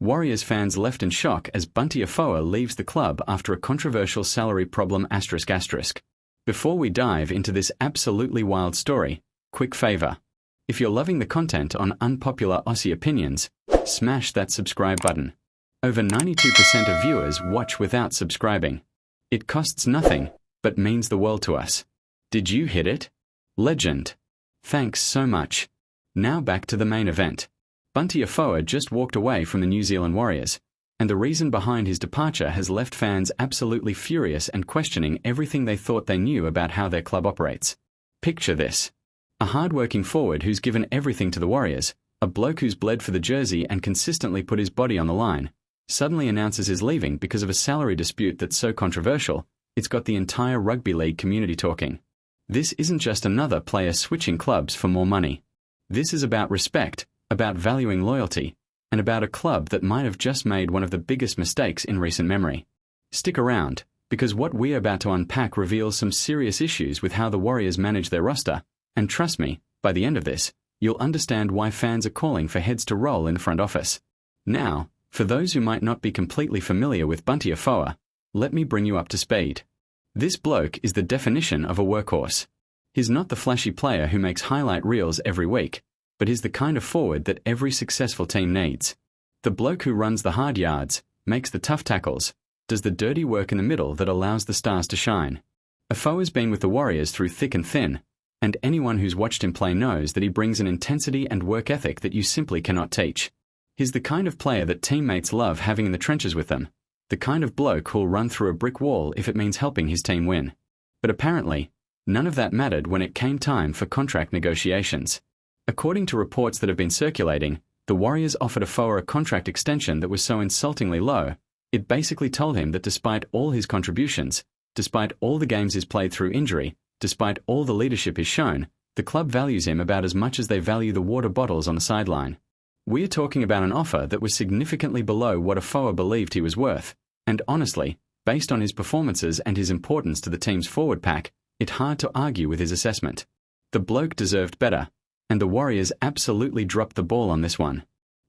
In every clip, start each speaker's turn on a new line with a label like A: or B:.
A: Warriors fans left in shock as Bunty Afoa leaves the club after a controversial salary problem ***. Before we dive into this absolutely wild story, quick favour. If you're loving the content on Unpopular Aussie Opinions, smash that subscribe button. Over 92% of viewers watch without subscribing. It costs nothing, but means the world to us. Did you hit it? Legend. Thanks so much. Now back to the main event. Bunty Afoa just walked away from the New Zealand Warriors, and the reason behind his departure has left fans absolutely furious and questioning everything they thought they knew about how their club operates. Picture this. A hardworking forward who's given everything to the Warriors, a bloke who's bled for the jersey and consistently put his body on the line, suddenly announces his leaving because of a salary dispute that's so controversial, it's got the entire rugby league community talking. This isn't just another player switching clubs for more money. This is about respect, about valuing loyalty, and about a club that might have just made one of the biggest mistakes in recent memory. Stick around, because what we're about to unpack reveals some serious issues with how the Warriors manage their roster, and trust me, by the end of this, you'll understand why fans are calling for heads to roll in the front office. Now, for those who might not be completely familiar with Bunty Afoa, let me bring you up to speed. This bloke is the definition of a workhorse. He's not the flashy player who makes highlight reels every week, but he's the kind of forward that every successful team needs. The bloke who runs the hard yards, makes the tough tackles, does the dirty work in the middle that allows the stars to shine. Afoa's been with the Warriors through thick and thin, and anyone who's watched him play knows that he brings an intensity and work ethic that you simply cannot teach. He's the kind of player that teammates love having in the trenches with them, the kind of bloke who'll run through a brick wall if it means helping his team win. But apparently, none of that mattered when it came time for contract negotiations. According to reports that have been circulating, the Warriors offered Afoa a contract extension that was so insultingly low, it basically told him that despite all his contributions, despite all the games he's played through injury, despite all the leadership he's shown, the club values him about as much as they value the water bottles on the sideline. We're talking about an offer that was significantly below what Afoa believed he was worth, and honestly, based on his performances and his importance to the team's forward pack, it's hard to argue with his assessment. The bloke deserved better, and the Warriors absolutely dropped the ball on this one.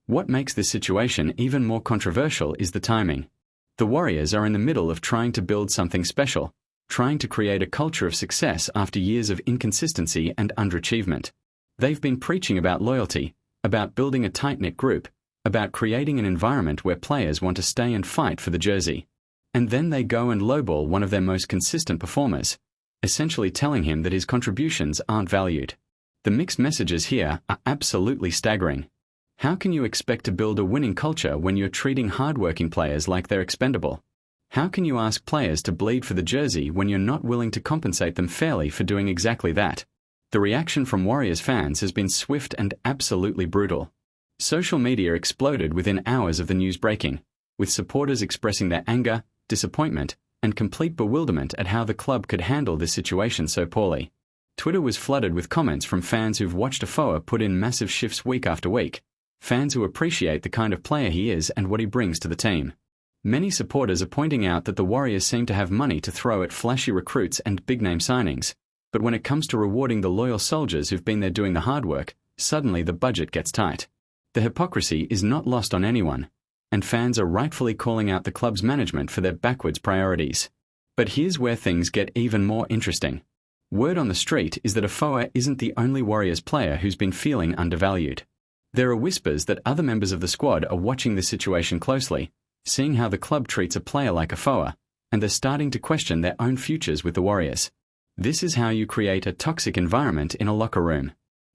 A: What makes this situation even more controversial is the timing. The Warriors are in the middle of trying to build something special, trying to create a culture of success after years of inconsistency and underachievement. They've been preaching about loyalty, about building a tight-knit group, about creating an environment where players want to stay and fight for the jersey. And then they go and lowball one of their most consistent performers, essentially telling him that his contributions aren't valued. The mixed messages here are absolutely staggering. How can you expect to build a winning culture when you're treating hardworking players like they're expendable? How can you ask players to bleed for the jersey when you're not willing to compensate them fairly for doing exactly that? The reaction from Warriors fans has been swift and absolutely brutal. Social media exploded within hours of the news breaking, with supporters expressing their anger, disappointment, and complete bewilderment at how the club could handle this situation so poorly. Twitter was flooded with comments from fans who've watched Afoa put in massive shifts week after week, fans who appreciate the kind of player he is and what he brings to the team. Many supporters are pointing out that the Warriors seem to have money to throw at flashy recruits and big-name signings, but when it comes to rewarding the loyal soldiers who've been there doing the hard work, suddenly the budget gets tight. The hypocrisy is not lost on anyone, and fans are rightfully calling out the club's management for their backwards priorities. But here's where things get even more interesting. Word on the street is that Afoa isn't the only Warriors player who's been feeling undervalued. There are whispers that other members of the squad are watching the situation closely, seeing how the club treats a player like Afoa, and they're starting to question their own futures with the Warriors. This is how you create a toxic environment in a locker room.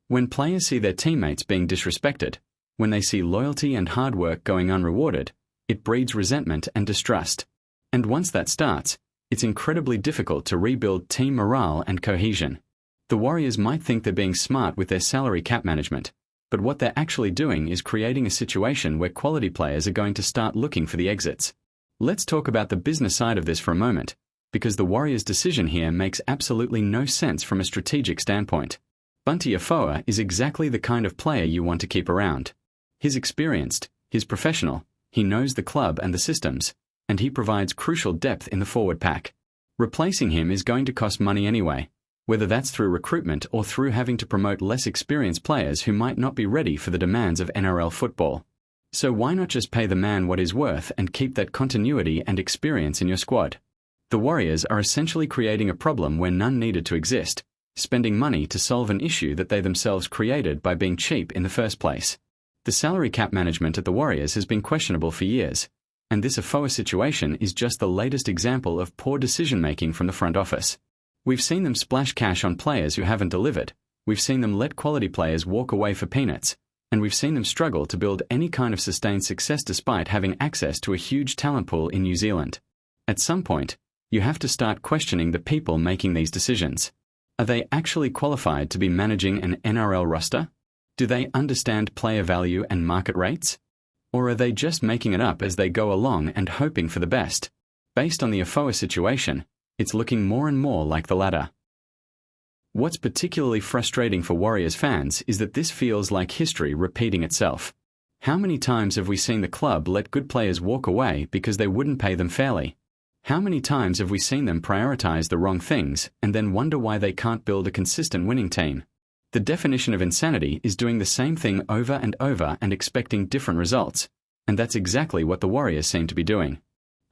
A: When players see their teammates being disrespected, when they see loyalty and hard work going unrewarded, it breeds resentment and distrust. And once that starts, it's incredibly difficult to rebuild team morale and cohesion. The Warriors might think they're being smart with their salary cap management, but what they're actually doing is creating a situation where quality players are going to start looking for the exits. Let's talk about the business side of this for a moment, because the Warriors' decision here makes absolutely no sense from a strategic standpoint. Bunty Afoa is exactly the kind of player you want to keep around. He's experienced, he's professional, he knows the club and the systems, and he provides crucial depth in the forward pack. Replacing him is going to cost money anyway, whether that's through recruitment or through having to promote less experienced players who might not be ready for the demands of NRL football. So why not just pay the man what he's worth and keep that continuity and experience in your squad? The Warriors are essentially creating a problem where none needed to exist, spending money to solve an issue that they themselves created by being cheap in the first place. The salary cap management at the Warriors has been questionable for years, and this Afoa situation is just the latest example of poor decision-making from the front office. We've seen them splash cash on players who haven't delivered, we've seen them let quality players walk away for peanuts, and we've seen them struggle to build any kind of sustained success despite having access to a huge talent pool in New Zealand. At some point, you have to start questioning the people making these decisions. Are they actually qualified to be managing an NRL roster? Do they understand player value and market rates? Or are they just making it up as they go along and hoping for the best? Based on the Afoa situation, it's looking more and more like the latter. What's particularly frustrating for Warriors fans is that this feels like history repeating itself. How many times have we seen the club let good players walk away because they wouldn't pay them fairly? How many times have we seen them prioritize the wrong things and then wonder why they can't build a consistent winning team? The definition of insanity is doing the same thing over and expecting different results, and that's exactly what the Warriors seem to be doing.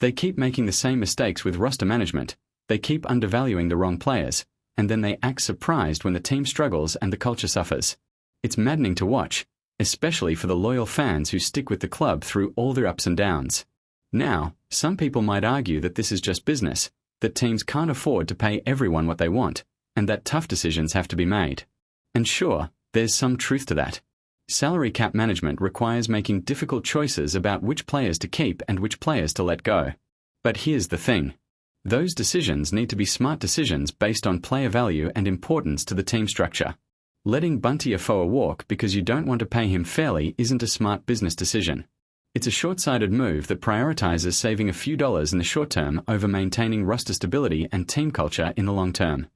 A: They keep making the same mistakes with roster management, they keep undervaluing the wrong players, and then they act surprised when the team struggles and the culture suffers. It's maddening to watch, especially for the loyal fans who stick with the club through all their ups and downs. Now, some people might argue that this is just business, that teams can't afford to pay everyone what they want, and that tough decisions have to be made. And sure, there's some truth to that. Salary cap management requires making difficult choices about which players to keep and which players to let go. But here's the thing. Those decisions need to be smart decisions based on player value and importance to the team structure. Letting Bunty Afoa walk because you don't want to pay him fairly isn't a smart business decision. It's a short-sighted move that prioritizes saving a few dollars in the short term over maintaining roster stability and team culture in the long term.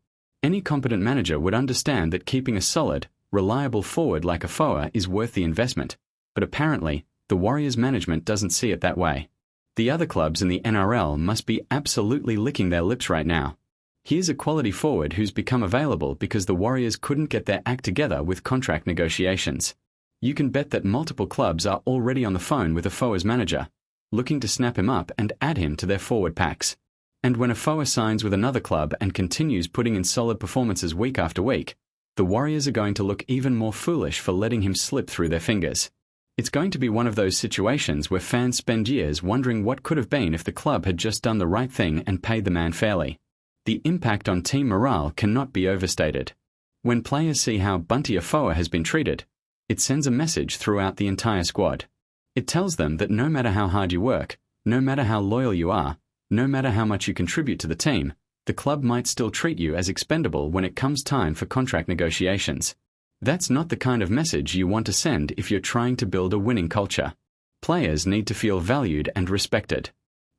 A: Any competent manager would understand that keeping a solid, reliable forward like Afoa is worth the investment, but apparently, the Warriors management doesn't see it that way. The other clubs in the NRL must be absolutely licking their lips right now. Here's a quality forward who's become available because the Warriors couldn't get their act together with contract negotiations. You can bet that multiple clubs are already on the phone with Afoa's manager, looking to snap him up and add him to their forward packs. And when Afoa signs with another club and continues putting in solid performances week after week, the Warriors are going to look even more foolish for letting him slip through their fingers. It's going to be one of those situations where fans spend years wondering what could have been if the club had just done the right thing and paid the man fairly. The impact on team morale cannot be overstated. When players see how Bunty Afoa has been treated, it sends a message throughout the entire squad. It tells them that no matter how hard you work, no matter how loyal you are, no matter how much you contribute to the team, the club might still treat you as expendable when it comes time for contract negotiations. That's not the kind of message you want to send if you're trying to build a winning culture. Players need to feel valued and respected.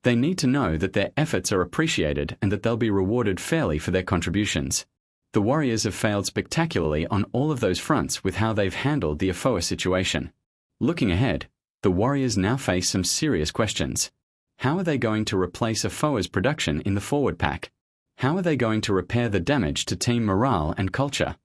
A: They need to know that their efforts are appreciated and that they'll be rewarded fairly for their contributions. The Warriors have failed spectacularly on all of those fronts with how they've handled the Afoa situation. Looking ahead, the Warriors now face some serious questions. How are they going to replace Afoa's production in the forward pack? How are they going to repair the damage to team morale and culture?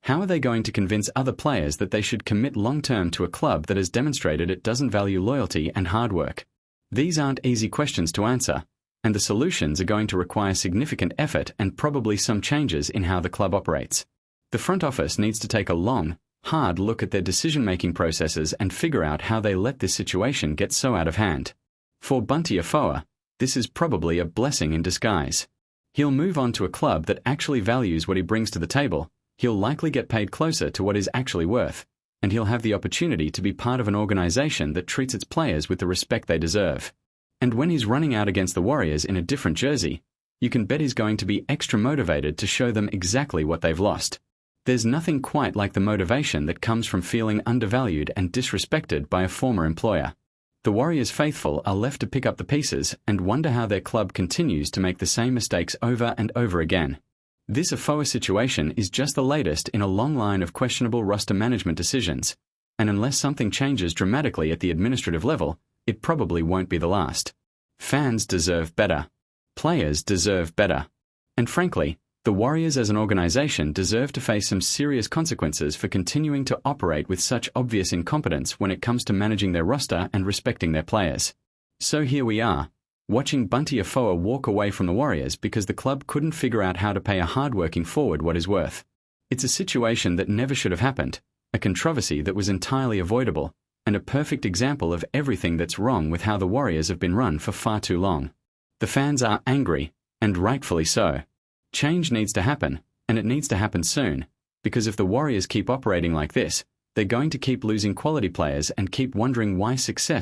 A: How are they going to convince other players that they should commit long-term to a club that has demonstrated it doesn't value loyalty and hard work? These aren't easy questions to answer, and the solutions are going to require significant effort and probably some changes in how the club operates. The front office needs to take a long, hard look at their decision-making processes and figure out how they let this situation get so out of hand. For Bunty Afoa, this is probably a blessing in disguise. He'll move on to a club that actually values what he brings to the table, he'll likely get paid closer to what he's actually worth, and he'll have the opportunity to be part of an organization that treats its players with the respect they deserve. And when he's running out against the Warriors in a different jersey, you can bet he's going to be extra motivated to show them exactly what they've lost. There's nothing quite like the motivation that comes from feeling undervalued and disrespected by a former employer. The Warriors faithful are left to pick up the pieces and wonder how their club continues to make the same mistakes over and over again. This Afoa situation is just the latest in a long line of questionable roster management decisions, and unless something changes dramatically at the administrative level, it probably won't be the last. Fans deserve better. Players deserve better. And frankly, The Warriors as an organisation deserve to face some serious consequences for continuing to operate with such obvious incompetence when it comes to managing their roster and respecting their players. So here we are, watching Bunty Afoa walk away from the Warriors because the club couldn't figure out how to pay a hardworking forward what he's worth. It's a situation that never should have happened, a controversy that was entirely avoidable, and a perfect example of everything that's wrong with how the Warriors have been run for far too long. The fans are angry, and rightfully so. Change needs to happen, and it needs to happen soon, because if the Warriors keep operating like this, they're going to keep losing quality players and keep wondering why success